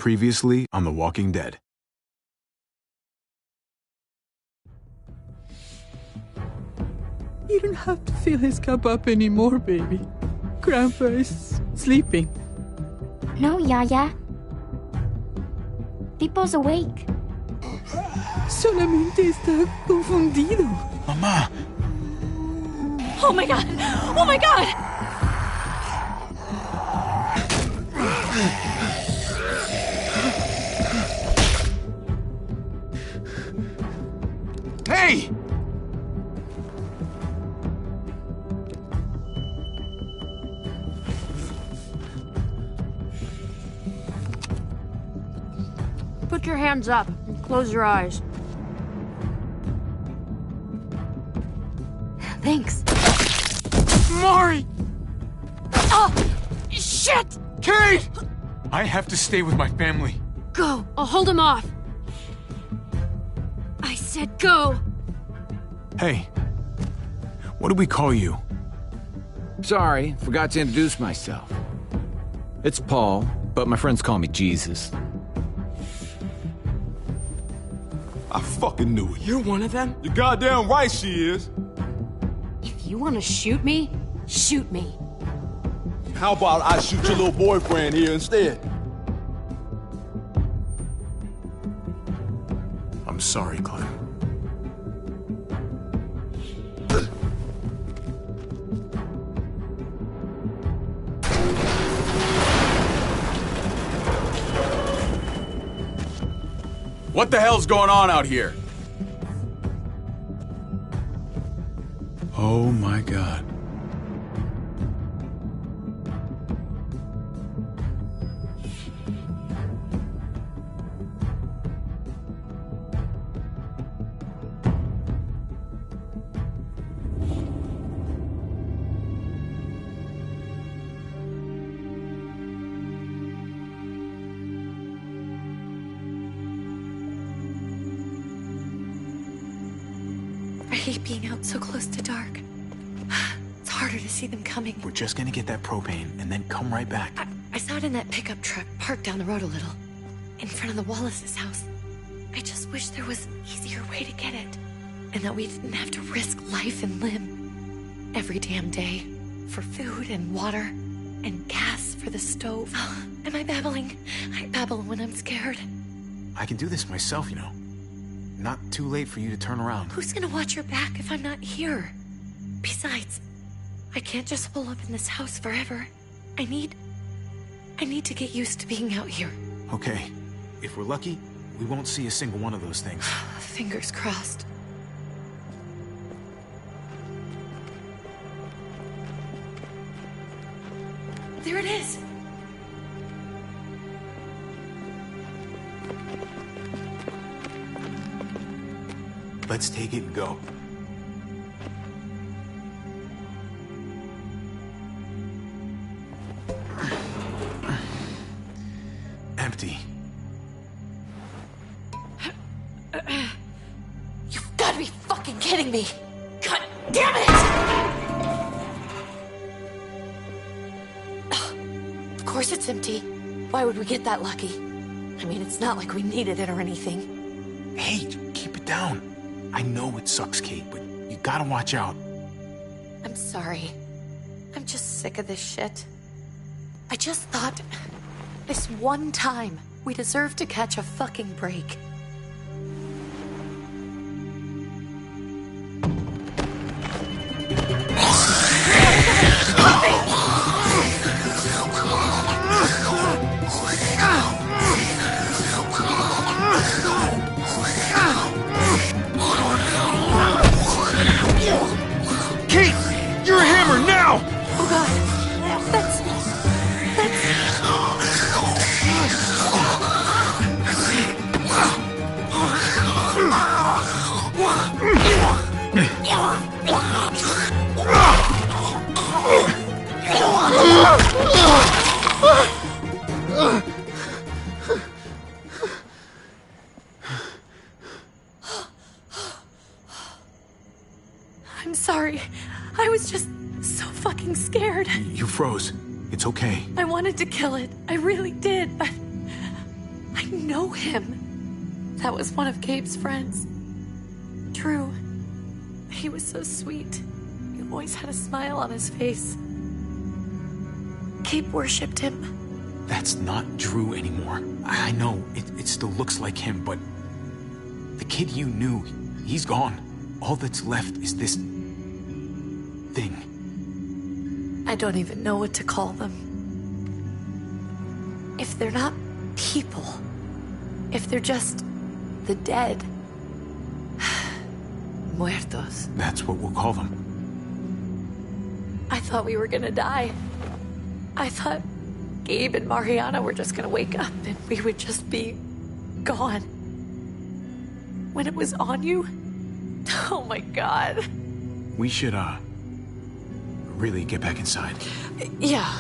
Previously on The Walking Dead. You don't have to fill his cup up anymore, baby. Grandpa is sleeping. No, Yaya. Pipo's awake. Solamente está confundido. Mamá! Oh my god! Oh my god! Hey! Put your hands up and close your eyes. Thanks. Mari! Oh! Shit! Kate! I have to stay with my family. Go! I'll hold him off. I said go! Hey. What do we call you? Sorry, forgot to introduce myself. It's Paul, but my friends call me Jesus. I fucking knew it. You're one of them? You're goddamn right she is. If you want to shoot me, shoot me. How about I shoot your little boyfriend here instead? I'm sorry, Clem. What the hell's going on out here? Oh my God. I hate being out so close to dark. It's harder to see them coming. We're just gonna get that propane and then come right back. I saw it in that pickup truck parked down the road a little, in front of the Wallace's house. I just wish there was an easier way to get it, and that we didn't have to risk life and limb every damn day for food and water and gas for the stove. Am I babbling? I babble when I'm scared. I can do this myself, you know. Not too late for you to turn around. Who's gonna watch your back if I'm not here? Besides, I can't just hole up in this house forever. I need to get used to being out here. Okay. If we're lucky, we won't see a single one of those things. Fingers crossed. There it is! Let's take it and go. Empty. You've got to be fucking kidding me! God damn it! Of course it's empty. Why would we get that lucky? I mean, it's not like we needed it or anything. Hey, keep it down. I know it sucks, Kate, but you gotta watch out. I'm sorry. I'm just sick of this shit. I just thought, this one time, we deserve to catch a fucking break. Kate! You're a hammer now! Oh god. That's... I'm sorry. I was just so fucking scared. You froze. It's okay. I wanted to kill it. I really did, but know him. That was one of Gabe's friends. Drew. He was so sweet. He always had a smile on his face. Gabe worshipped him. That's not Drew anymore. I know, it still looks like him, but... the kid you knew, he's gone. All that's left is this... thing. I don't even know what to call them. If they're not people, if they're just the dead, muertos. That's what we'll call them. I thought we were gonna die. I thought Gabe and Mariana were just gonna wake up and we would just be gone. When it was on you, oh my God. We should, really get back inside. Yeah,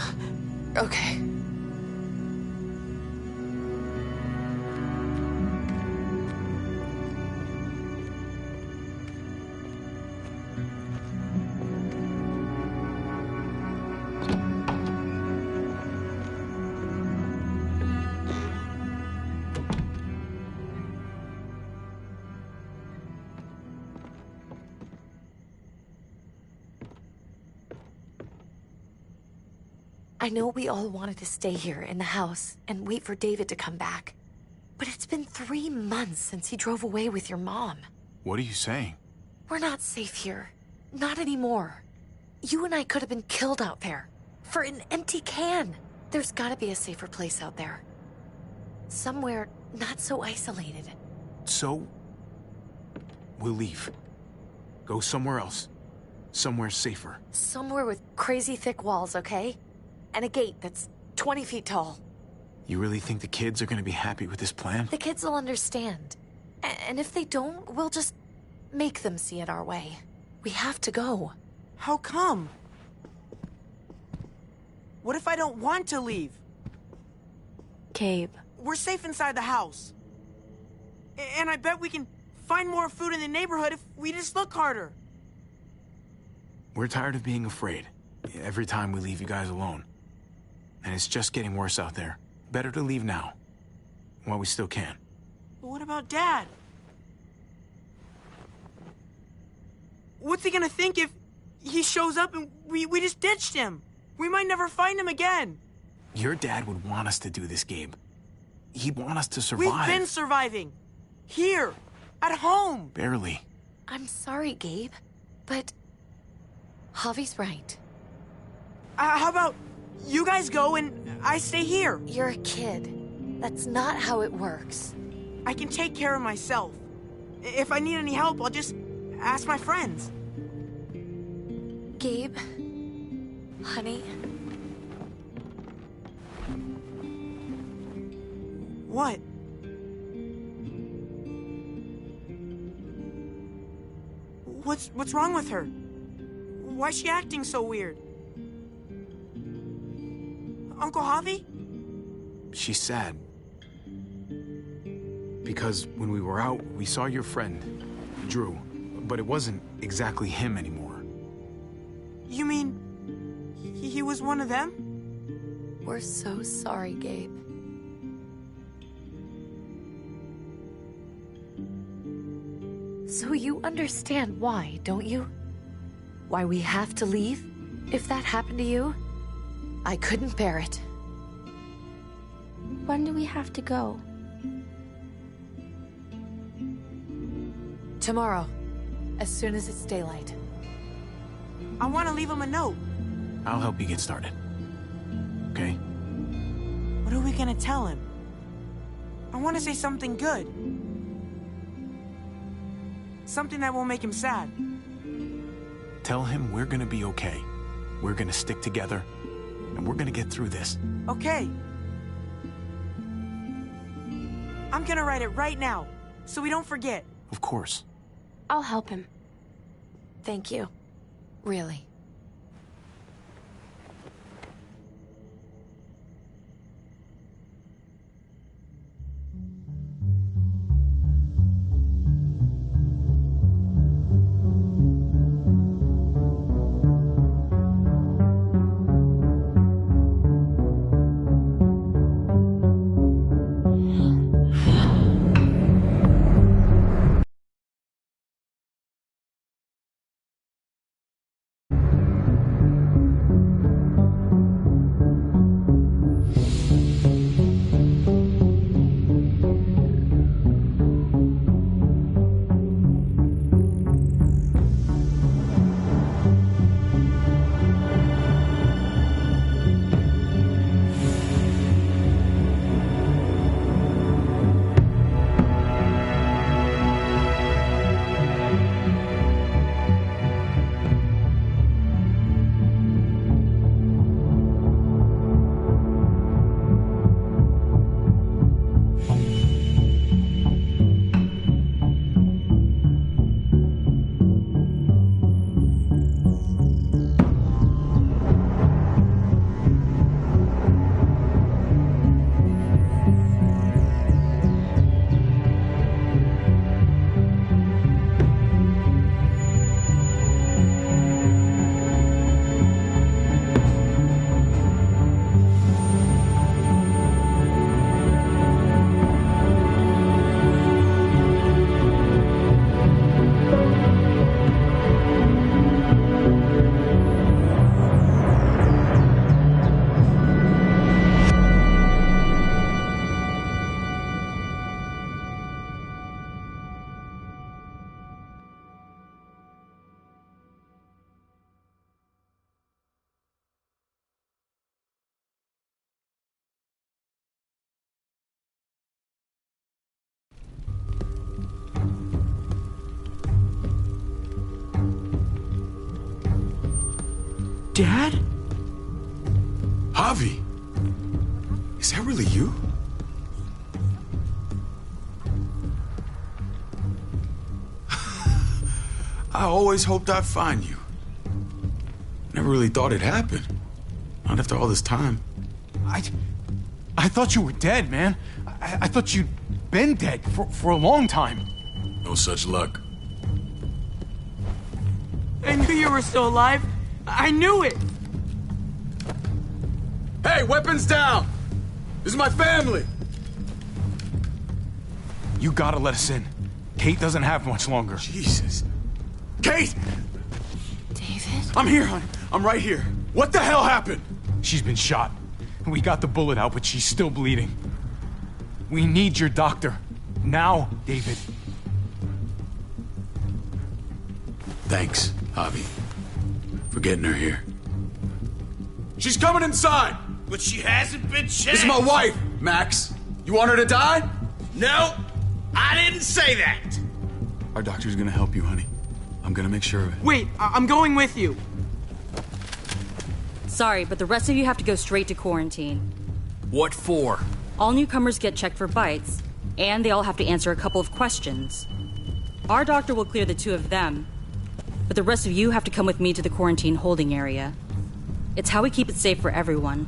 okay. I know we all wanted to stay here in the house and wait for David to come back. But it's been 3 months since he drove away with your mom. What are you saying? We're not safe here. Not anymore. You and I could have been killed out there. For an empty can. There's gotta be a safer place out there. Somewhere not so isolated. So... we'll leave. Go somewhere else. Somewhere safer. Somewhere with crazy thick walls, okay? And a gate that's 20 feet tall. You really think the kids are gonna be happy with this plan? The kids will understand. And if they don't, we'll just make them see it our way. We have to go. How come? What if I don't want to leave? Gabe. We're safe inside the house. And I bet we can find more food in the neighborhood if we just look harder. We're tired of being afraid. Every time we leave you guys alone. And it's just getting worse out there. Better to leave now. While we still can. But what about Dad? What's he gonna think if he shows up and we just ditched him? We might never find him again. Your dad would want us to do this, Gabe. He'd want us to survive. We've been surviving. Here. At home. Barely. I'm sorry, Gabe. But... Javi's right. How about you guys go and I stay here? You're a kid. That's not how it works. I can take care of myself. If I need any help, I'll just ask my friends. Gabe, honey. What? What's wrong with her? Why's she acting so weird? Uncle Javi? She's sad. Because when we were out, we saw your friend, Drew. But it wasn't exactly him anymore. You mean he was one of them? We're so sorry, Gabe. So you understand why, don't you? Why we have to leave? If that happened to you, I couldn't bear it. When do we have to go? Tomorrow, as soon as it's daylight. I want to leave him a note. I'll help you get started. Okay? What are we gonna tell him? I want to say something good. Something that won't make him sad. Tell him we're gonna be okay. We're gonna stick together, and we're gonna get through this. Okay. I'm gonna write it right now, so we don't forget. Of course. I'll help him. Thank you. Really. Dad? Javi! Is that really you? I always hoped I'd find you. Never really thought it'd happen. Not after all this time. I thought you were dead, man. I thought you'd been dead for a long time. No such luck. I knew you were still alive. I knew it. Hey, weapons down! This is my family! You gotta let us in. Kate doesn't have much longer. Jesus. Kate! David? I'm here, hon. I'm right here. What the hell happened? She's been shot. We got the bullet out, but she's still bleeding. We need your doctor. Now, David. Thanks, Javi, for getting her here. She's coming inside! But she hasn't been checked. This is my wife, Max. You want her to die? No, I didn't say that. Our doctor's gonna help you, honey. I'm gonna make sure of it. Wait, I'm going with you. Sorry, but the rest of you have to go straight to quarantine. What for? All newcomers get checked for bites, and they all have to answer a couple of questions. Our doctor will clear the two of them, but the rest of you have to come with me to the quarantine holding area. It's how we keep it safe for everyone.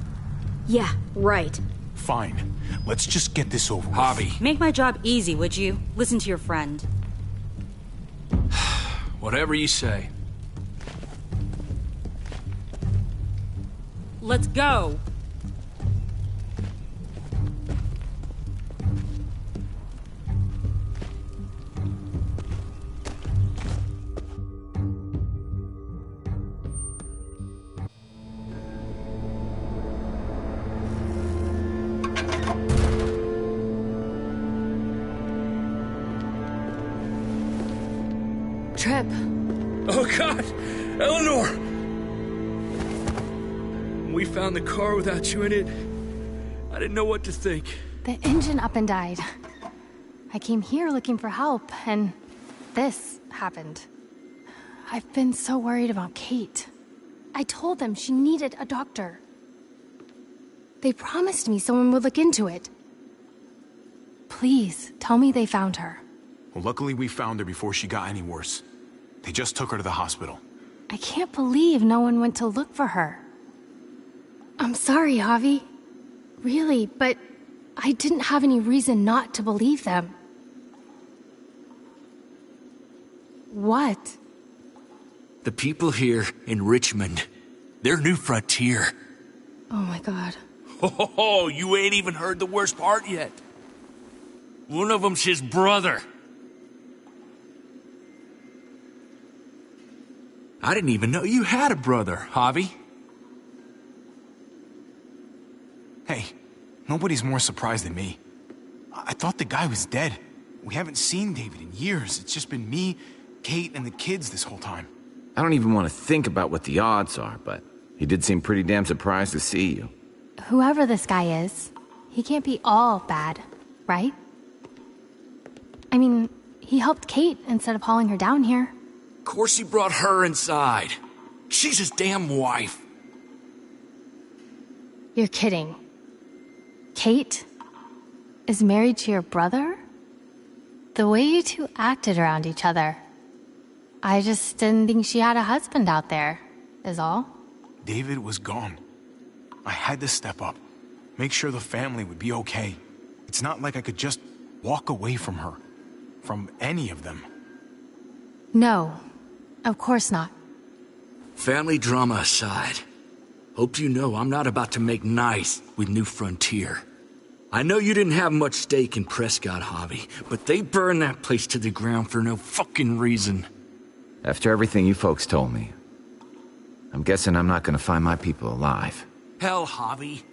Yeah, right. Fine. Let's just get this over with. Javi. Make my job easy, would you? Listen to your friend. Whatever you say. Let's go! Trip. Oh, God! Eleanor! When we found the car without you in it, I didn't know what to think. The engine up and died. I came here looking for help, and this happened. I've been so worried about Kate. I told them she needed a doctor. They promised me someone would look into it. Please, tell me they found her. Well, luckily we found her before she got any worse. They just took her to the hospital. I can't believe no one went to look for her. I'm sorry, Javi. Really, but I didn't have any reason not to believe them. What? The people here in Richmond, their new frontier. Oh my God. Oh, you ain't even heard the worst part yet. One of them's his brother. I didn't even know you had a brother, Javi. Hey, nobody's more surprised than me. I thought the guy was dead. We haven't seen David in years. It's just been me, Kate, and the kids this whole time. I don't even want to think about what the odds are, but he did seem pretty damn surprised to see you. Whoever this guy is, he can't be all bad, right? I mean, he helped Kate instead of hauling her down here. Of course he brought her inside. She's his damn wife. You're kidding. Kate is married to your brother? The way you two acted around each other. I just didn't think she had a husband out there, is all. David was gone. I had to step up, make sure the family would be okay. It's not like I could just walk away from her, from any of them. No, of course not. Family drama aside, hope you know I'm not about to make nice with New Frontier. I know you didn't have much stake in Prescott, Javi, but they burned that place to the ground for no fucking reason. After everything you folks told me, I'm guessing I'm not gonna find my people alive. Hell, Javi.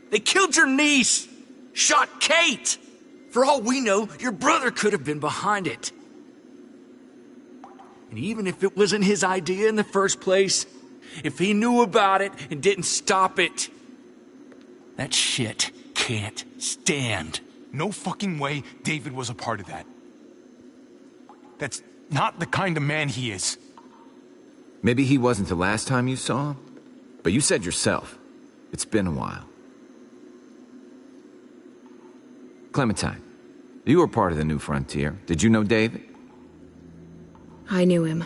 They killed your niece! Shot Kate! For all we know, your brother could have been behind it. And even if it wasn't his idea in the first place, if he knew about it and didn't stop it, that shit can't stand. No fucking way David was a part of that. That's not the kind of man he is. Maybe he wasn't the last time you saw him, But you said yourself, it's been a while. Clementine, you were part of the New Frontier. Did you know David? I knew him.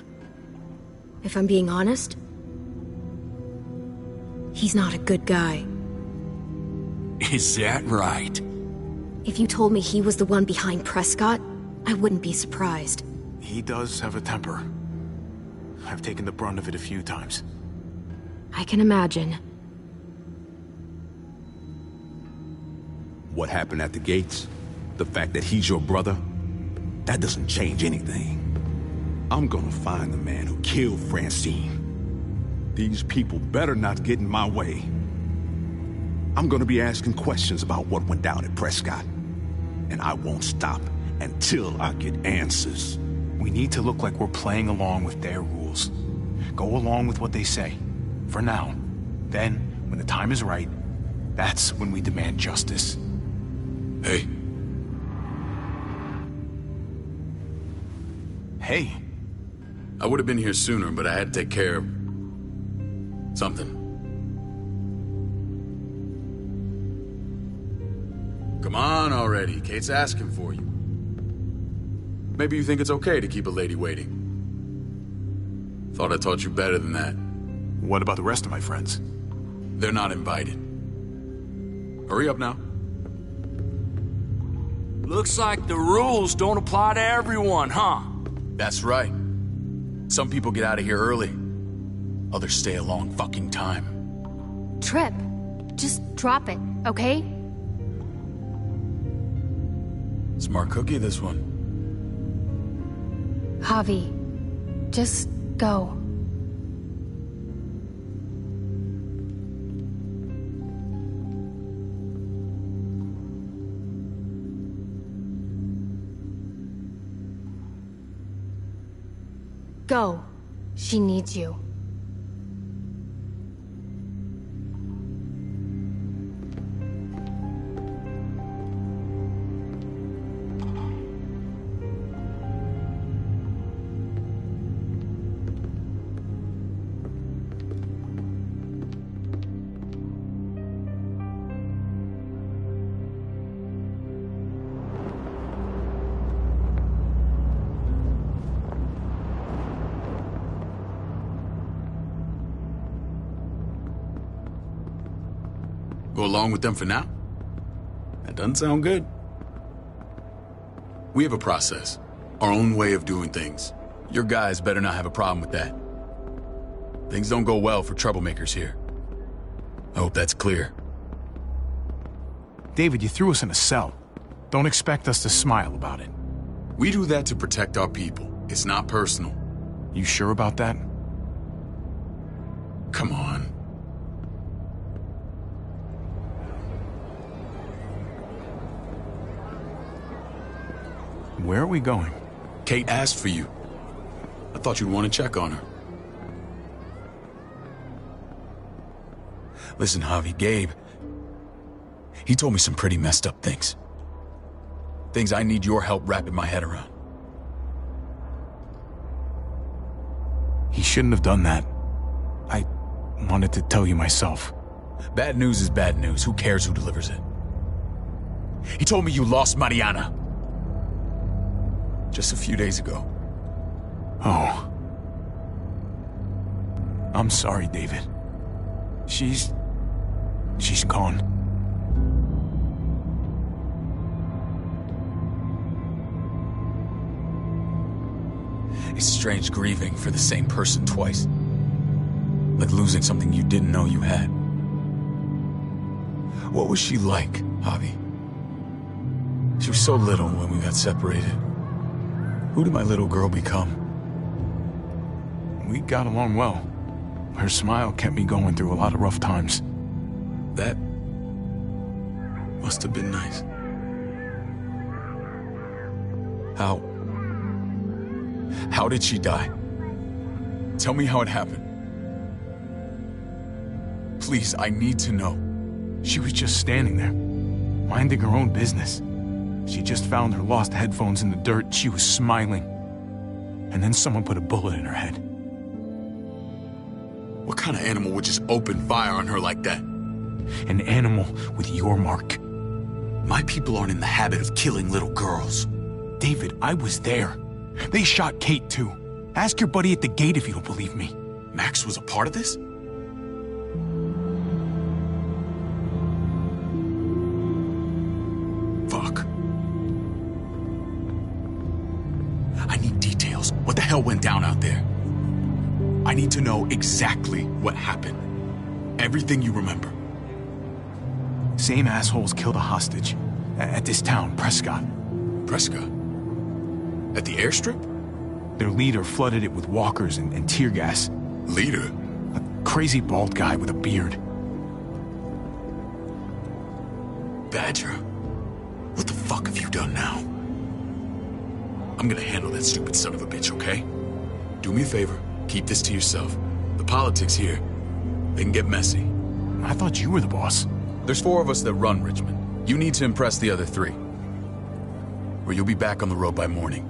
If I'm being honest, he's not a good guy. Is that right? If you told me he was the one behind Prescott, I wouldn't be surprised. He does have a temper. I've taken the brunt of it a few times. I can imagine. What happened at the gates? The fact that he's your brother? That doesn't change anything. I'm gonna find the man who killed Francine. These people better not get in my way. I'm gonna be asking questions about what went down at Prescott. And I won't stop until I get answers. We need to look like we're playing along with their rules. Go along with what they say. For now. Then, when the time is right, that's when we demand justice. Hey. Hey. I would have been here sooner, but I had to take care of something. Come on already. Kate's asking for you. Maybe you think it's okay to keep a lady waiting. Thought I taught you better than that. What about the rest of my friends? They're not invited. Hurry up now. Looks like the rules don't apply to everyone, huh? That's right. Some people get out of here early. Others stay a long fucking time. Trip, just drop it, okay? Smart cookie, this one. Javi, just go. Go. She needs you. Go along with them for now? That doesn't sound good. We have a process, our own way of doing things. Your guys better not have a problem with that. Things don't go well for troublemakers here. I hope that's clear. David, you threw us in a cell. Don't expect us to smile about it. We do that to protect our people. It's not personal. You sure about that? Come on. Where are we going? Kate asked for you. I thought you'd want to check on her. Listen, Javi, Gabe, he told me some pretty messed up things. Things I need your help wrapping my head around. He shouldn't have done that. I wanted to tell you myself. Bad news is bad news. Who cares who delivers it? He told me you lost Mariana. Just a few days ago. Oh. I'm sorry, David. She's gone. It's strange grieving for the same person twice. Like losing something you didn't know you had. What was she like, Javi? She was so little when we got separated. Who did my little girl become? We got along well. Her smile kept me going through a lot of rough times. That must have been nice. How did she die? Tell me how it happened. Please, I need to know. She was just standing there, minding her own business. She just found her lost headphones in the dirt. She was smiling. And then someone put a bullet in her head. What kind of animal would just open fire on her like that? An animal with your mark. My people aren't in the habit of killing little girls. David, I was there. They shot Kate too. Ask your buddy at the gate if you don't believe me. Max was a part of this? Fuck. I need details. What the hell went down out there? I need to know exactly what happened. Everything you remember. Same assholes killed a hostage. At this town, Prescott. Prescott? At the airstrip? Their leader flooded it with walkers and tear gas. Leader? A crazy bald guy with a beard. Badger, what the fuck have you done now? I'm gonna handle that stupid son of a bitch, okay? Do me a favor, keep this to yourself. The politics here, they can get messy. I thought you were the boss. There's 4 of us that run Richmond. You need to impress the other 3. Or you'll be back on the road by morning.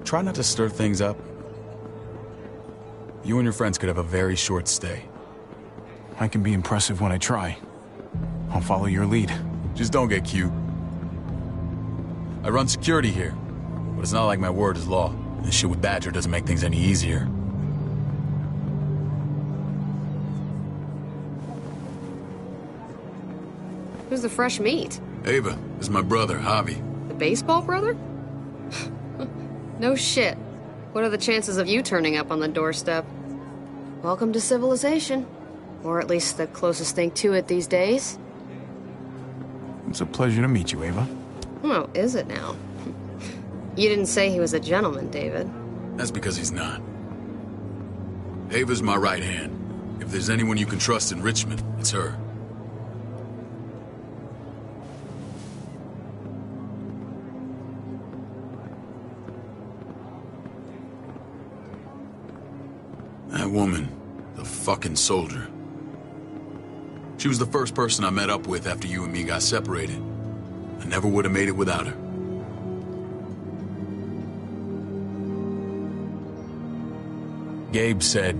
Try not to stir things up. You and your friends could have a very short stay. I can be impressive when I try. I'll follow your lead. Just don't get cute. I run security here, but it's not like my word is law. This shit with Badger doesn't make things any easier. Who's the fresh meat? Ava, this is my brother, Javi. The baseball brother? No shit. What are the chances of you turning up on the doorstep? Welcome to civilization. Or at least the closest thing to it these days. It's a pleasure to meet you, Ava. Oh, is it now? You didn't say he was a gentleman, David. That's because he's not. Ava's my right hand. If there's anyone you can trust in Richmond, it's her. That woman, the fucking soldier. She was the first person I met up with after you and me got separated. I never would have made it without her. Gabe said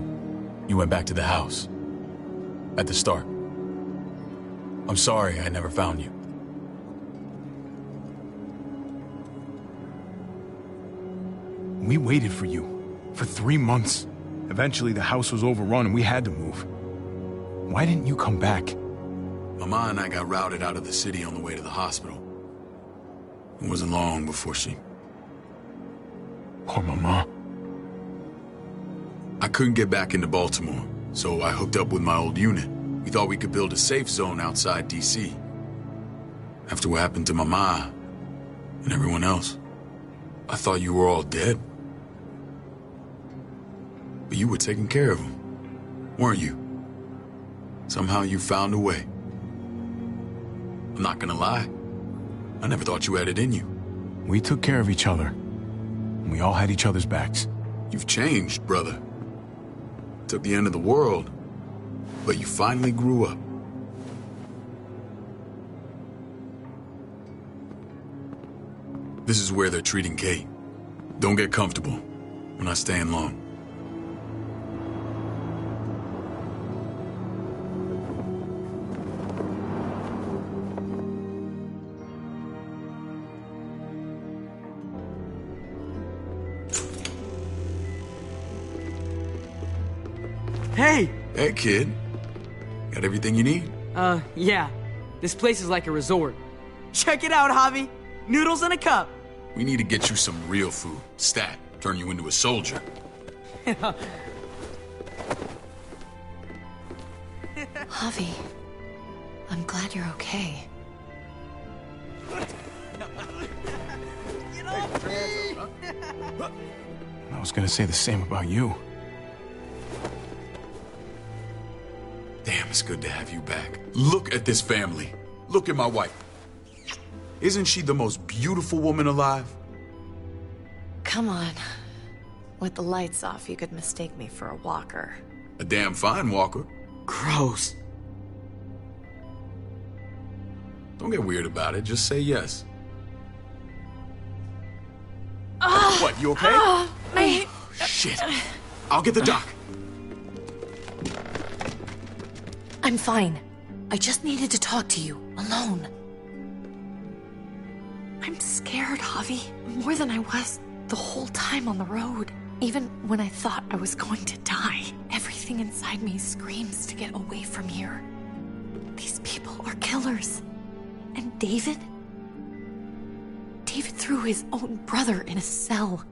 you went back to the house. At the start. I'm sorry I never found you. We waited for you. For 3 months. Eventually the house was overrun and we had to move. Why didn't you come back? Mama and I got routed out of the city on the way to the hospital. It wasn't long before she... Poor Mama. I couldn't get back into Baltimore, so I hooked up with my old unit. We thought we could build a safe zone outside D.C. After what happened to Mama and everyone else, I thought you were all dead. But you were taking care of them, weren't you? Somehow you found a way. I'm not gonna lie. I never thought you had it in you. We took care of each other. We all had each other's backs. You've changed, brother. Took the end of the world, but you finally grew up. This is where they're treating Kate. Don't get comfortable. We're not staying long. Hey! Hey, kid. Got everything you need? Yeah. This place is like a resort. Check it out, Javi. Noodles in a cup. We need to get you some real food. Stat. Turn you into a soldier. Javi, I'm glad you're okay. I was gonna say the same about you. Damn, it's good to have you back. Look at this family. Look at my wife. Isn't she the most beautiful woman alive? Come on. With the lights off, you could mistake me for a walker. A damn fine walker. Gross. Don't get weird about it. Just say yes. What, you okay? Shit. I'll get the doc. I'm fine. I just needed to talk to you, alone. I'm scared, Javi. More than I was the whole time on the road. Even when I thought I was going to die, everything inside me screams to get away from here. These people are killers. And David? David threw his own brother in a cell.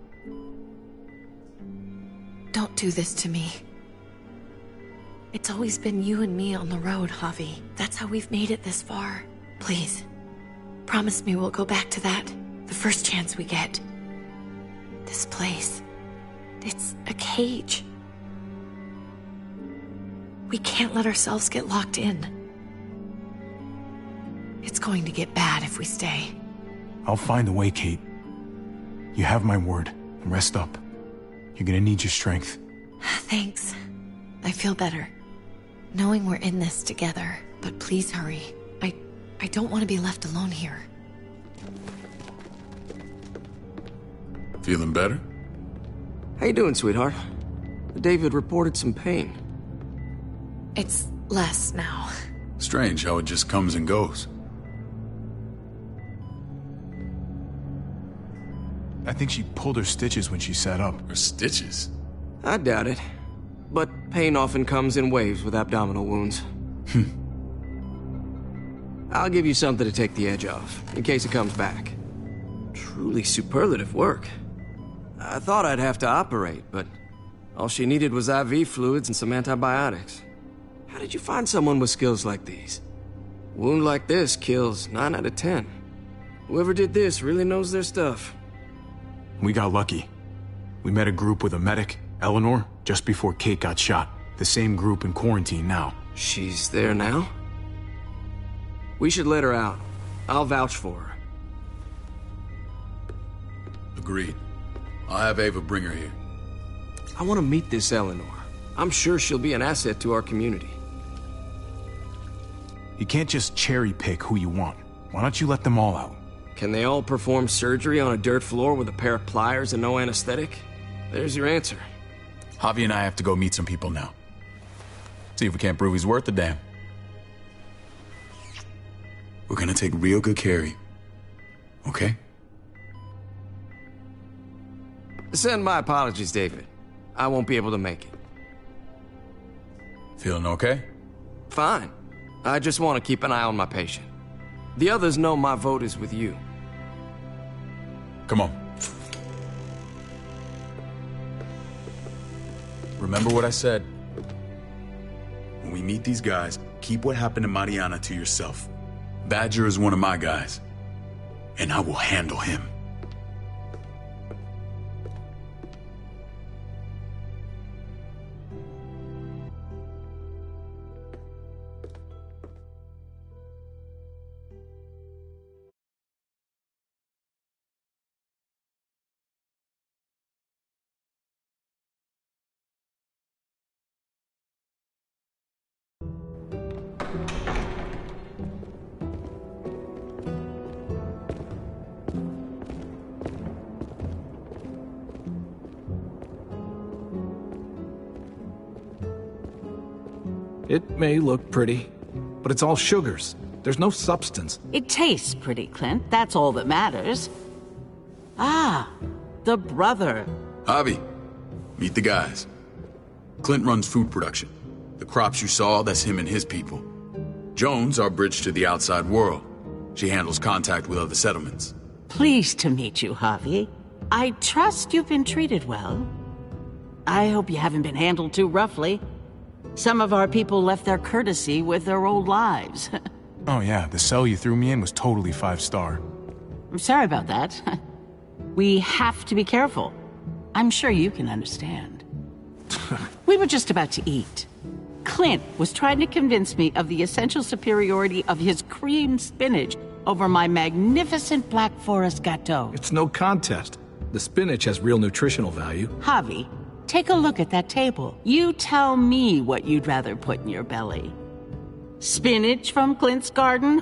Don't do this to me. It's always been you and me on the road, Javi. That's how we've made it this far. Please, promise me we'll go back to that the first chance we get. This place, it's a cage. We can't let ourselves get locked in. It's going to get bad if we stay. I'll find a way, Kate. You have my word. Rest up. You're gonna need your strength. Thanks. I feel better. Knowing we're in this together. But please hurry. I don't want to be left alone here. Feeling better? How you doing, sweetheart? David reported some pain. It's less now. Strange how it just comes and goes. I think she pulled her stitches when she sat up. Her stitches? I doubt it. But pain often comes in waves with abdominal wounds. I'll give you something to take the edge off, in case it comes back. Truly superlative work. I thought I'd have to operate, but all she needed was IV fluids and some antibiotics. How did you find someone with skills like these? A wound like this kills 9 out of 10. Whoever did this really knows their stuff. We got lucky. We met a group with a medic, Eleanor, just before Kate got shot. The same group in quarantine now. She's there now? We should let her out. I'll vouch for her. Agreed. I'll have Ava bring her here. I want to meet this Eleanor. I'm sure she'll be an asset to our community. You can't just cherry pick who you want. Why don't you let them all out? Can they all perform surgery on a dirt floor with a pair of pliers and no anesthetic? There's your answer. Javi and I have to go meet some people now. See if we can't prove he's worth the damn. We're gonna take real good care of you. Okay? Send my apologies, David. I won't be able to make it. Feeling okay? Fine. I just want to keep an eye on my patient. The others know my vote is with you. Come on. Remember what I said. When we meet these guys, keep what happened to Mariana to yourself. Badger is one of my guys, and I will handle him. It may look pretty, but it's all sugars. There's no substance. It tastes pretty, Clint. That's all that matters. Ah, the brother. Javi, meet the guys. Clint runs food production. The crops you saw, that's him and his people. Jones, our bridge to the outside world. She handles contact with other settlements. Pleased to meet you, Javi. I trust you've been treated well. I hope you haven't been handled too roughly. Some of our people left their courtesy with their old lives. Oh yeah, the cell you threw me in was totally 5-star. I'm sorry about that. We have to be careful. I'm sure you can understand. We were just about to eat. Clint was trying to convince me of the essential superiority of his cream spinach over my magnificent Black Forest gâteau. It's no contest. The spinach has real nutritional value. Javi, take a look at that table. You tell me what you'd rather put in your belly. Spinach from Clint's garden,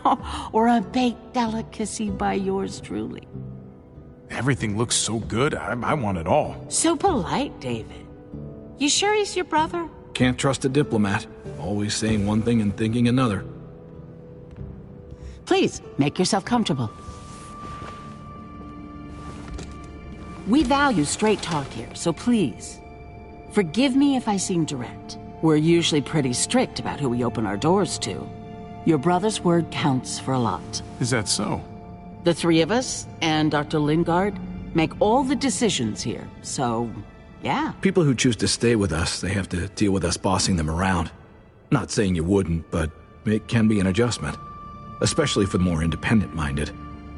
or a baked delicacy by yours truly? Everything looks so good. I want it all. So polite, David. You sure he's your brother? Can't trust a diplomat. Always saying one thing and thinking another. Please, make yourself comfortable. We value straight talk here, so please, forgive me if I seem direct. We're usually pretty strict about who we open our doors to. Your brother's word counts for a lot. Is that so? The three of us and Dr. Lingard make all the decisions here, so, yeah. People who choose to stay with us, they have to deal with us bossing them around. Not saying you wouldn't, but it can be an adjustment. Especially for the more independent-minded.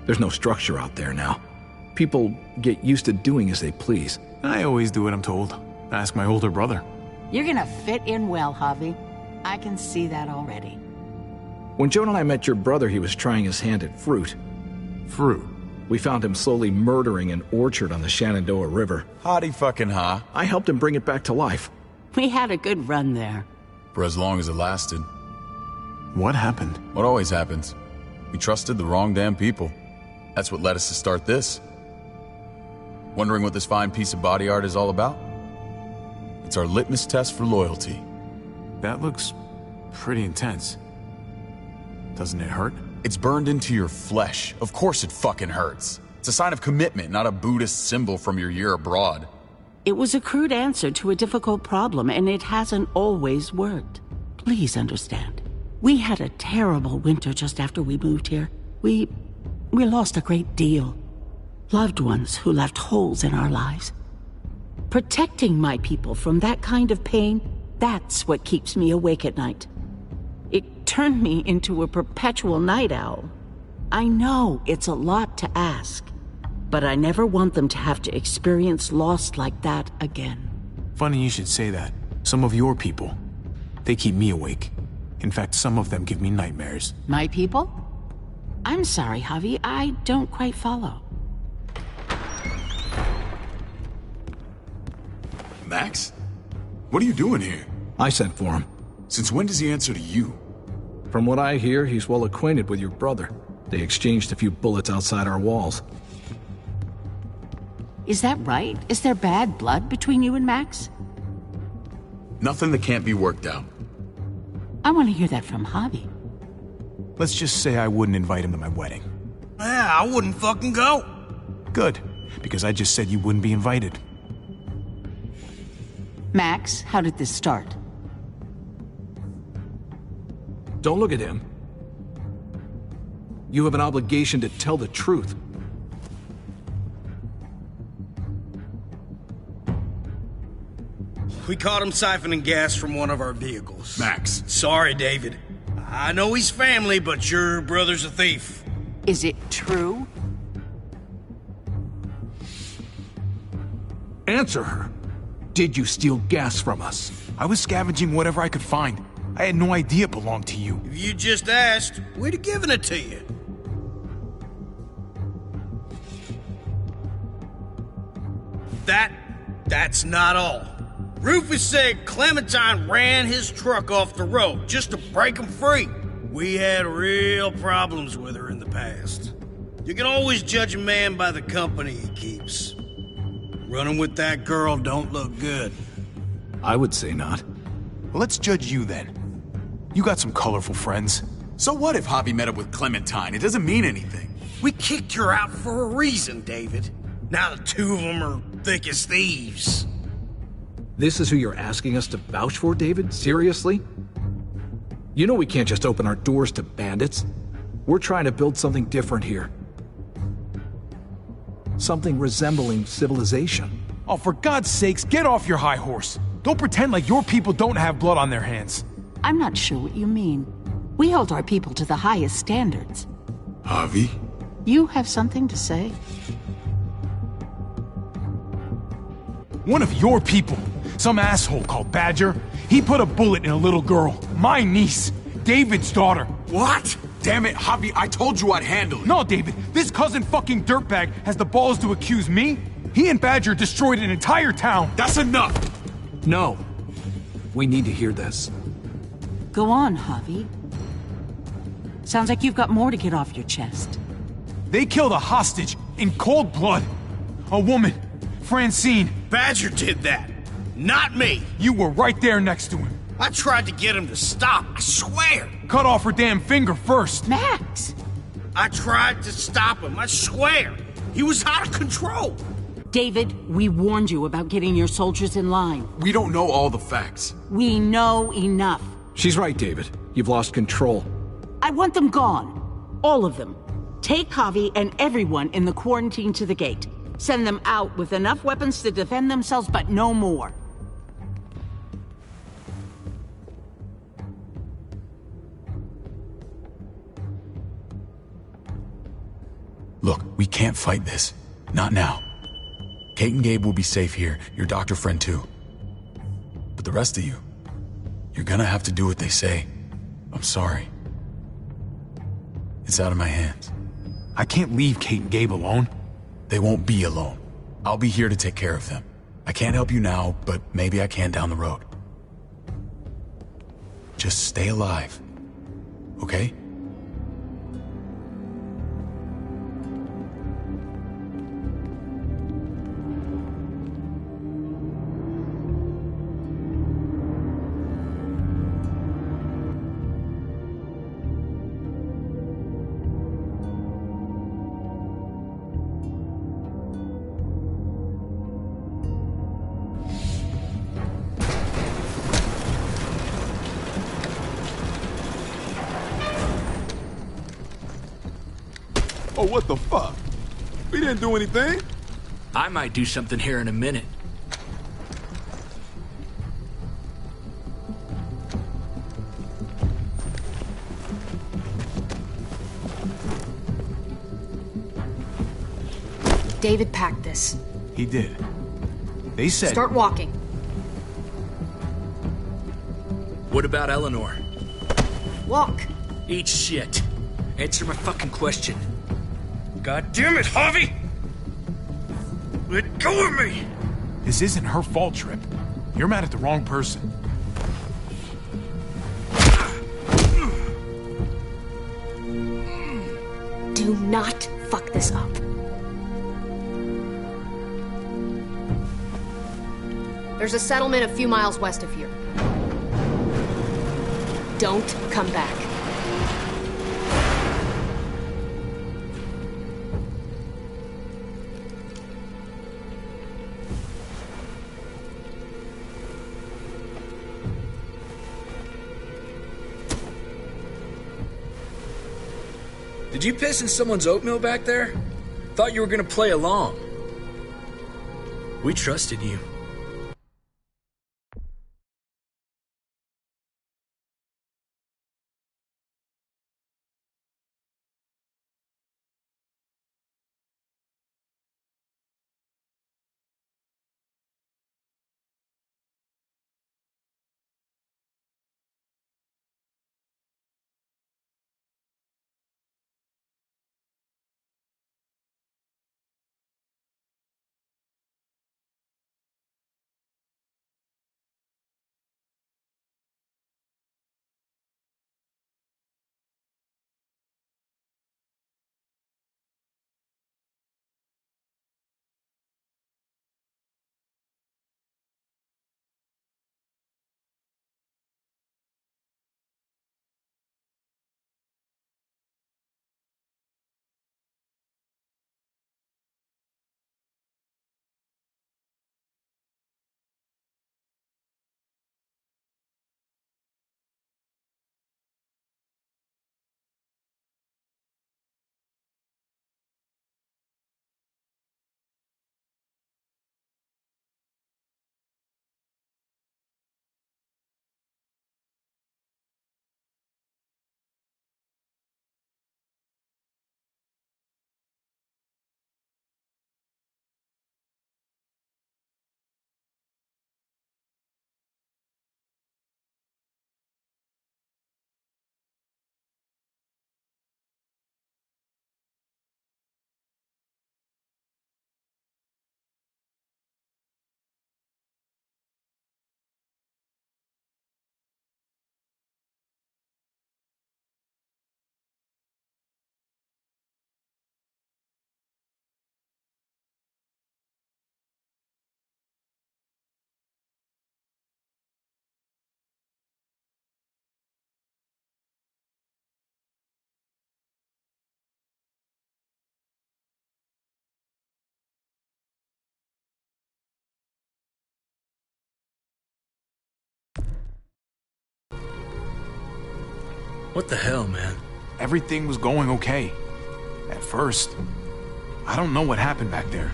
There's no structure out there now. People get used to doing as they please. I always do what I'm told. Ask my older brother. You're gonna fit in well, Javi. I can see that already. When Joan and I met your brother, he was trying his hand at fruit. Fruit? We found him slowly murdering an orchard on the Shenandoah River. Howdy fucking ha. I helped him bring it back to life. We had a good run there. For as long as it lasted. What happened? What always happens. We trusted the wrong damn people. That's what led us to start this. Wondering what this fine piece of body art is all about? It's our litmus test for loyalty. That looks pretty intense. Doesn't it hurt? It's burned into your flesh. Of course it fucking hurts. It's a sign of commitment, not a Buddhist symbol from your year abroad. It was a crude answer to a difficult problem, and it hasn't always worked. Please understand. We had a terrible winter just after we moved here. We lost a great deal. Loved ones who left holes in our lives. Protecting my people from that kind of pain, that's what keeps me awake at night. It turned me into a perpetual night owl. I know it's a lot to ask, but I never want them to have to experience loss like that again. Funny you should say that. Some of your people, they keep me awake. In fact, some of them give me nightmares. My people? I'm sorry, Javi, I don't quite follow. Max? What are you doing here? I sent for him. Since when does he answer to you? From what I hear, he's well acquainted with your brother. They exchanged a few bullets outside our walls. Is that right? Is there bad blood between you and Max? Nothing that can't be worked out. I want to hear that from Javi. Let's just say I wouldn't invite him to my wedding. Yeah, I wouldn't fucking go. Good, because I just said you wouldn't be invited. Max, how did this start? Don't look at him. You have an obligation to tell the truth. We caught him siphoning gas from one of our vehicles. Max. Sorry, David. I know he's family, but your brother's a thief. Is it true? Answer her. Did you steal gas from us? I was scavenging whatever I could find. I had no idea it belonged to you. If you just asked, we'd have given it to you. That's not all. Rufus said Clementine ran his truck off the road just to break him free. We had real problems with her in the past. You can always judge a man by the company he keeps. Running with that girl don't look good. I would say not. Well, let's judge you then. You got some colorful friends. So what if Javi met up with Clementine? It doesn't mean anything. We kicked her out for a reason, David. Now the two of them are thick as thieves. This is who you're asking us to vouch for, David? Seriously? You know we can't just open our doors to bandits. We're trying to build something different here. Something resembling civilization. Oh, for God's sakes, get off your high horse. Don't pretend like your people don't have blood on their hands. I'm not sure what you mean. We hold our people to the highest standards. Javi? You have something to say? One of your people, some asshole called Badger, he put a bullet in a little girl, my niece, David's daughter. What? Damn it, Javi, I told you I'd handle it. No, David, this cousin fucking dirtbag has the balls to accuse me? He and Badger destroyed an entire town. That's enough! No. We need to hear this. Go on, Javi. Sounds like you've got more to get off your chest. They killed a hostage in cold blood. A woman. Francine. Badger did that. Not me. You were right there next to him. I tried to get him to stop, I swear. Cut off her damn finger first. Max! I tried to stop him, I swear. He was out of control. David, we warned you about getting your soldiers in line. We don't know all the facts. We know enough. She's right, David. You've lost control. I want them gone. All of them. Take Javi and everyone in the quarantine to the gate. Send them out with enough weapons to defend themselves, but no more. Look, we can't fight this. Not now. Kate and Gabe will be safe here, your doctor friend too. But the rest of you, you're gonna have to do what they say. I'm sorry. It's out of my hands. I can't leave Kate and Gabe alone. They won't be alone. I'll be here to take care of them. I can't help you now, but maybe I can down the road. Just stay alive, okay? Oh, what the fuck? We didn't do anything. I might do something here in a minute. David packed this. He did. They said... Start walking. What about Eleanor? Walk. Eat shit. Answer my fucking question. God damn it, Javi! Let go of me! This isn't her fault, Trip. You're mad at the wrong person. Do not fuck this up. There's a settlement a few miles west of here. Don't come back. Did you piss in someone's oatmeal back there? Thought you were gonna play along. We trusted you. What the hell, man? Everything was going okay. At first. I don't know what happened back there.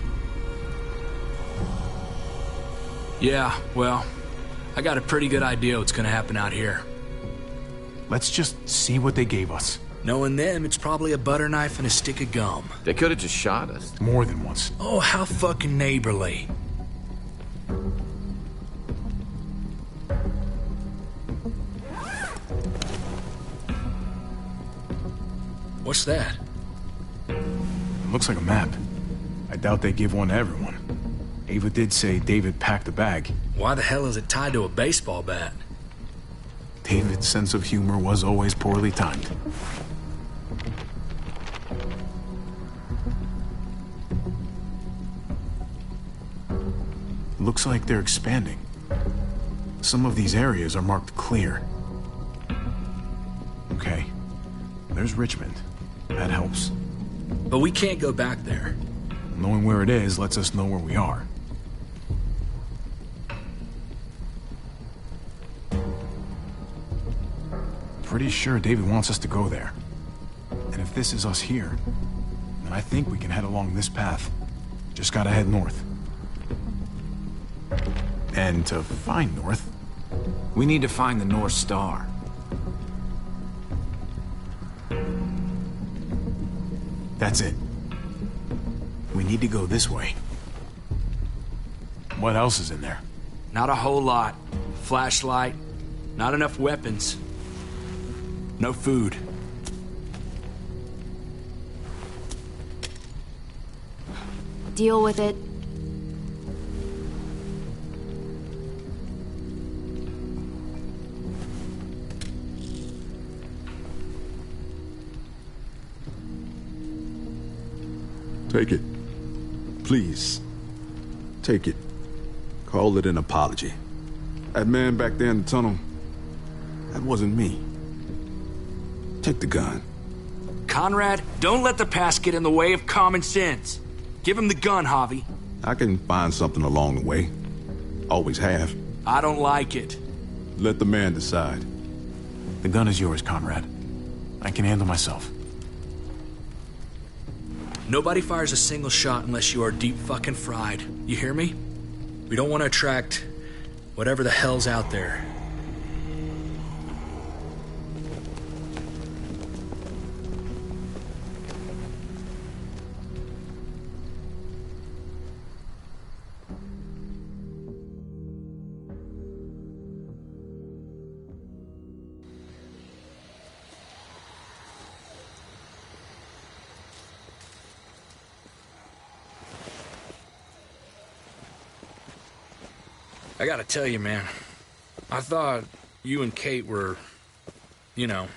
Yeah, well, I got a pretty good idea what's gonna happen out here. Let's just see what they gave us. Knowing them, it's probably a butter knife and a stick of gum. They could have just shot us. More than once. Oh, how fucking neighborly. What's that? It looks like a map. I doubt they give one to everyone. Ava did say David packed a bag. Why the hell is it tied to a baseball bat? David's sense of humor was always poorly timed. Looks like they're expanding. Some of these areas are marked clear. Okay. There's Richmond. That helps. But we can't go back there. Knowing where it is lets us know where we are. Pretty sure David wants us to go there. And if this is us here, then I think we can head along this path. Just gotta head north. And to find north, we need to find the North Star. That's it. We need to go this way. What else is in there? Not a whole lot. Flashlight, not enough weapons. No food. Deal with it. Take it. Please. Take it. Call it an apology. That man back there in the tunnel, that wasn't me. Take the gun. Conrad, don't let the past get in the way of common sense. Give him the gun, Javi. I can find something along the way. Always have. I don't like it. Let the man decide. The gun is yours, Conrad. I can handle myself. Nobody fires a single shot unless you are deep fucking fried. You hear me? We don't want to attract whatever the hell's out there. I gotta tell you, man, I thought you and Kate were, you know.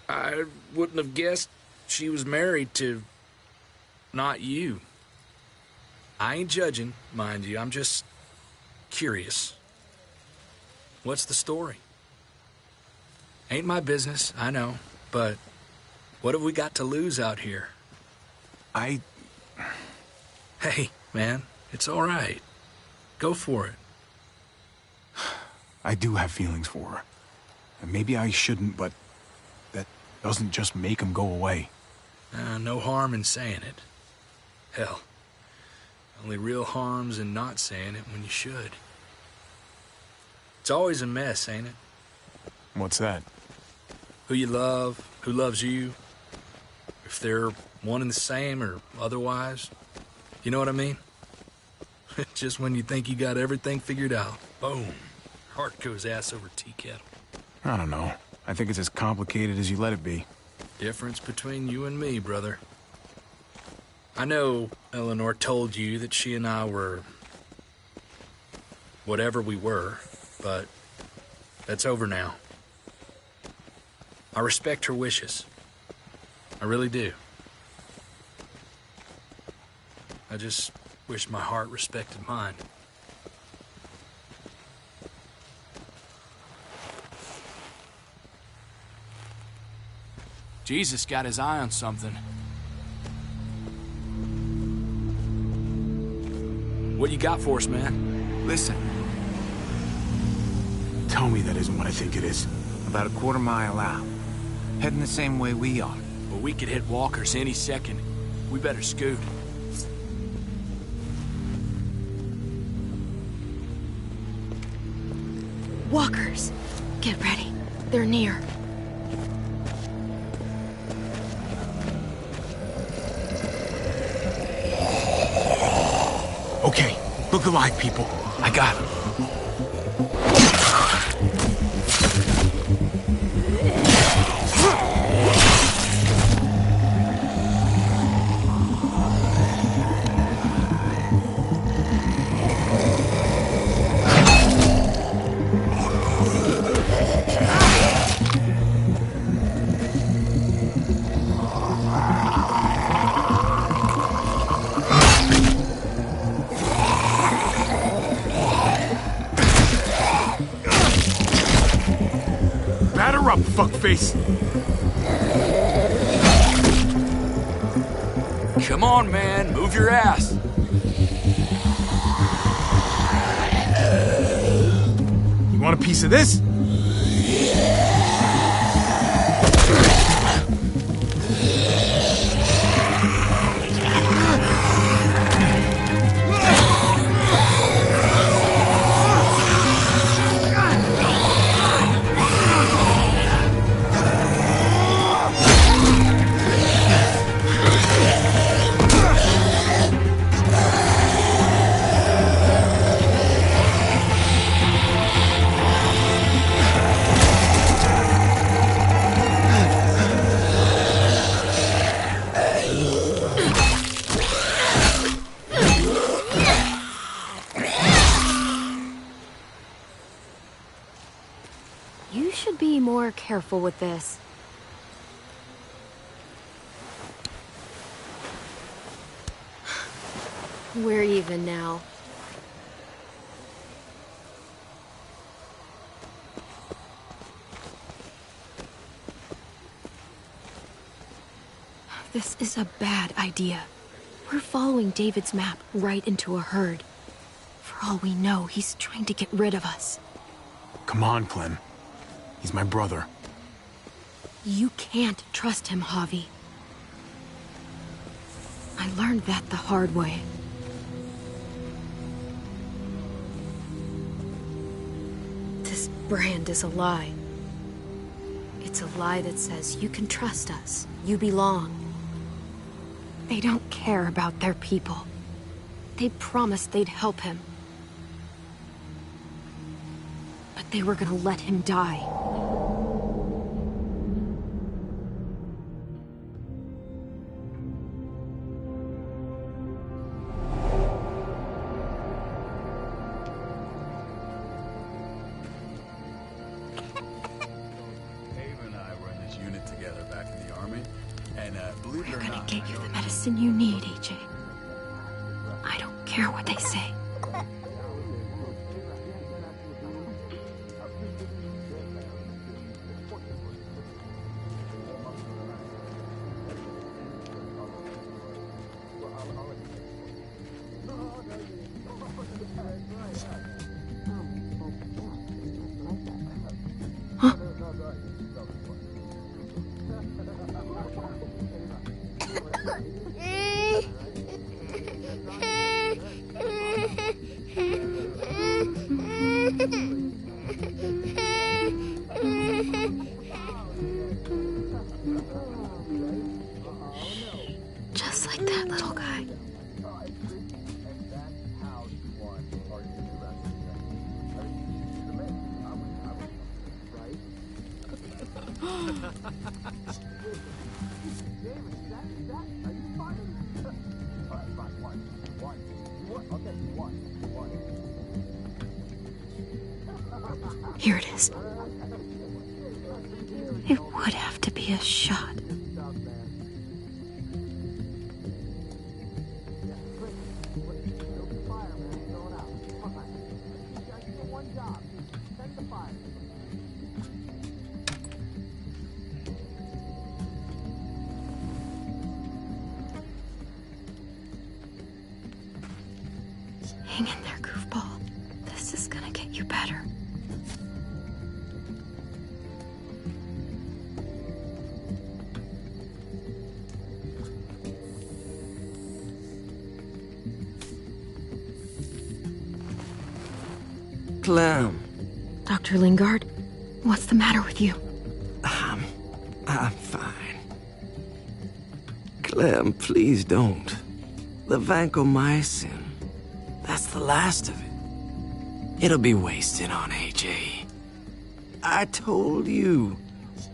I wouldn't have guessed she was married to not you. I ain't judging, mind you. I'm just curious. What's the story? Ain't my business, I know, but what have we got to lose out here? Hey, man, it's all right. Go for it. I do have feelings for her. And maybe I shouldn't, but that doesn't just make them go away. No harm in saying it. Hell, only real harm's in not saying it when you should. It's always a mess, ain't it? What's that? Who you love, who loves you. If they're one and the same or otherwise. You know what I mean? Just when you think you got everything figured out, boom, heart goes ass over tea kettle. I don't know. I think it's as complicated as you let it be. Difference between you and me, brother. I know Eleanor told you that she and I were whatever we were, but that's over now. I respect her wishes. I really do. I just wish my heart respected mine. Jesus got his eye on something. What you got for us, man? Listen. Tell me that isn't what I think it is. About a quarter-mile out. Heading the same way we are. But we could hit walkers any second. We better scoot. Walkers! Get ready. They're near. Okay, look alive, people. I got him. Batter up, fuckface! Come on, man, move your ass. You want a piece of this? You should be more careful with this. We're even now. This is a bad idea. We're following David's map right into a herd. For all we know, he's trying to get rid of us. Come on, Clem. He's my brother. You can't trust him, Javi. I learned that the hard way. This brand is a lie. It's a lie that says you can trust us, you belong. They don't care about their people. They promised they'd help him. But they were gonna let him die. Believe it or We're gonna not, get you the medicine you need, AJ. I don't care what they say. Here it is. It would have to be a shot. Hang in there, goofball. This is gonna get you better. Clem. Dr. Lingard, what's the matter with you? I'm fine. Clem, please don't. The vancomycin, that's the last of it. It'll be wasted on AJ. I told you,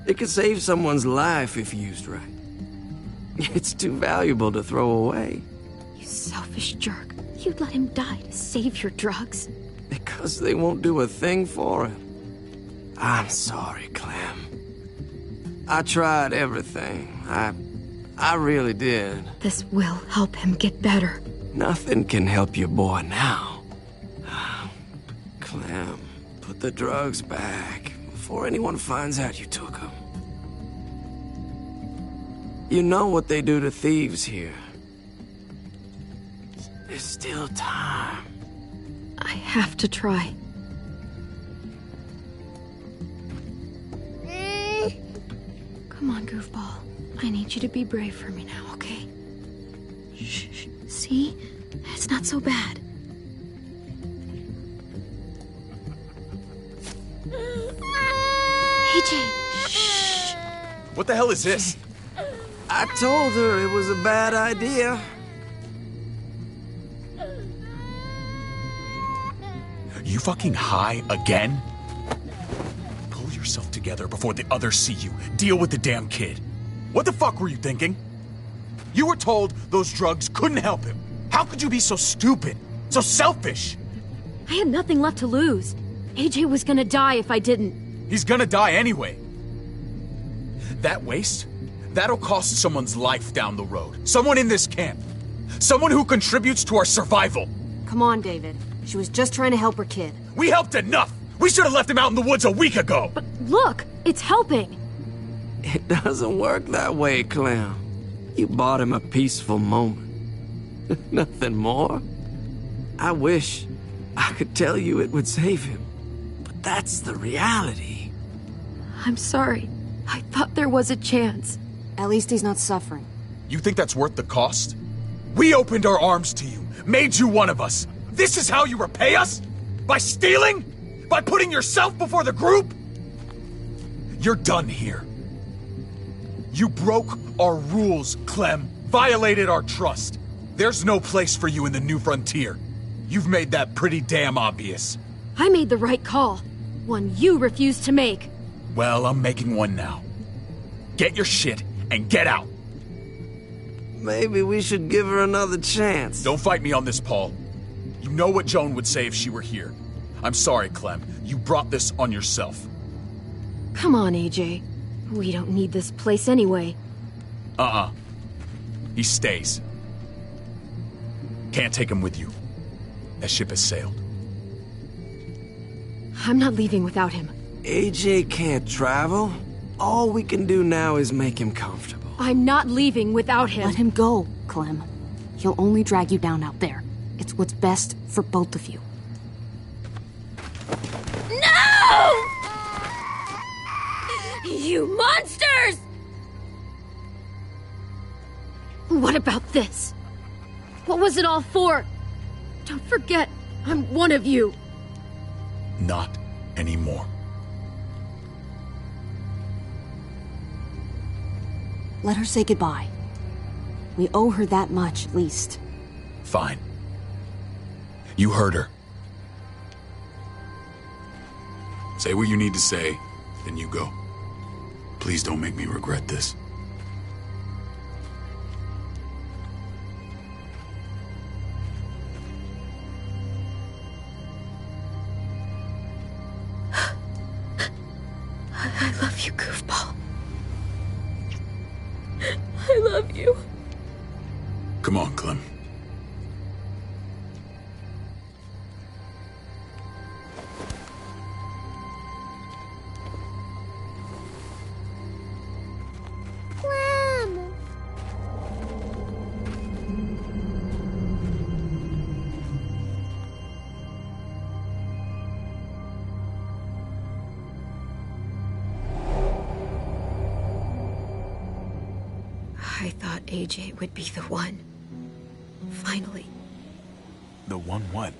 it could save someone's life if used right. It's too valuable to throw away. You selfish jerk. You'd let him die to save your drugs. Because they won't do a thing for him. I'm sorry, Clem. I tried everything. I really did. This will help him get better. Nothing can help your boy now. Clem, put the drugs back before anyone finds out you took them. You know what they do to thieves here. There's still time. I have to try. Come on, goofball. I need you to be brave for me now, okay? Shh. See? It's not so bad. AJ, shh. What the hell is this? I told her it was a bad idea. You fucking high again? Pull yourself together before the others see you. Deal with the damn kid. What the fuck were you thinking? You were told those drugs couldn't help him. How could you be so stupid? So selfish? I had nothing left to lose. AJ was gonna die if I didn't. He's gonna die anyway. That waste? That'll cost someone's life down the road. Someone in this camp. Someone who contributes to our survival. Come on, David. She was just trying to help her kid. We helped enough! We should have left him out in the woods a week ago! But look, it's helping. It doesn't work that way, Clem. You bought him a peaceful moment. Nothing more. I wish I could tell you it would save him, but that's the reality. I'm sorry. I thought there was a chance. At least he's not suffering. You think that's worth the cost? We opened our arms to you, made you one of us. This is how you repay us? By stealing? By putting yourself before the group? You're done here. You broke our rules, Clem. Violated our trust. There's no place for you in the new frontier. You've made that pretty damn obvious. I made the right call. One you refused to make. Well, I'm making one now. Get your shit and get out. Maybe we should give her another chance. Don't fight me on this, Paul. You know what Joan would say if she were here. I'm sorry, Clem. You brought this on yourself. Come on, AJ. We don't need this place anyway. He stays. Can't take him with you. That ship has sailed. I'm not leaving without him. AJ can't travel. All we can do now is make him comfortable. I'm not leaving without him. Let him go, Clem. He'll only drag you down out there. It's what's best for both of you. No! You monsters! What about this? What was it all for? Don't forget, I'm one of you. Not anymore. Let her say goodbye. We owe her that much, at least. Fine. You heard her. Say what you need to say, then you go. Please don't make me regret this. I love you, goofball. I love you. Come on, Clem. I thought AJ would be the one. Finally. The one what?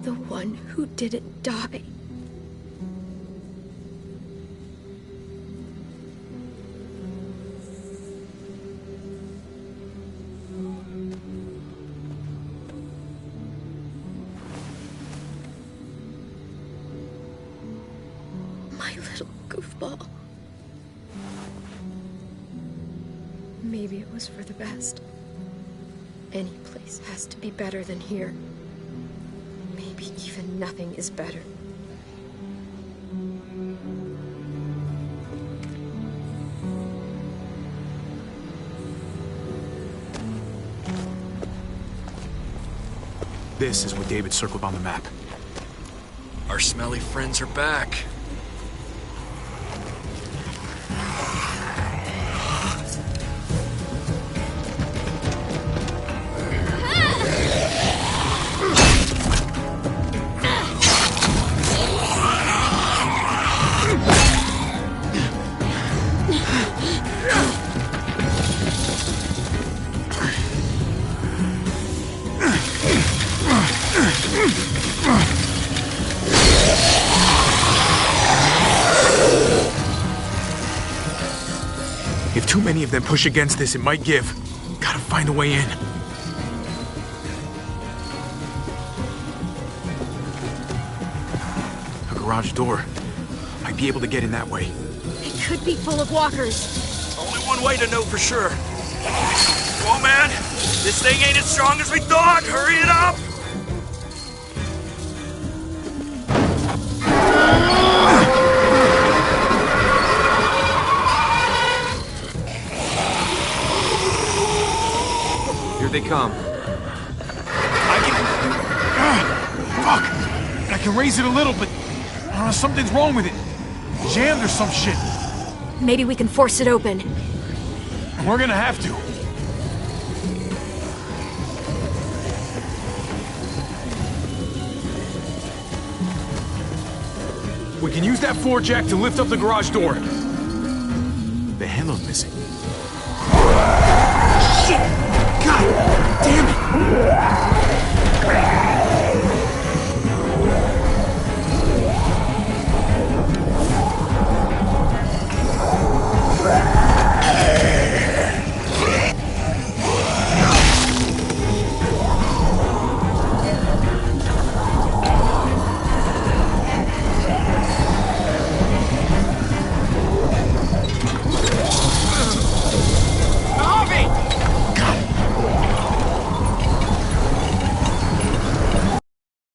The one who didn't die. My little goofball. Maybe it was for the best. Any place has to be better than here. Maybe even nothing is better. This is what David circled on the map. Our smelly friends are back. If too many of them push against this, it might give. Gotta find a way in. A garage door. Might be able to get in that way. It could be full of walkers. Only one way to know for sure. Come on, man. This thing ain't as strong as we thought. Hurry it up. Here they come. Fuck! I can raise it a little, but something's wrong with it. Jammed or some shit. Maybe we can force it open. We're gonna have to. We can use that floor jack to lift up the garage door. The handle's missing. Shit! God damn it!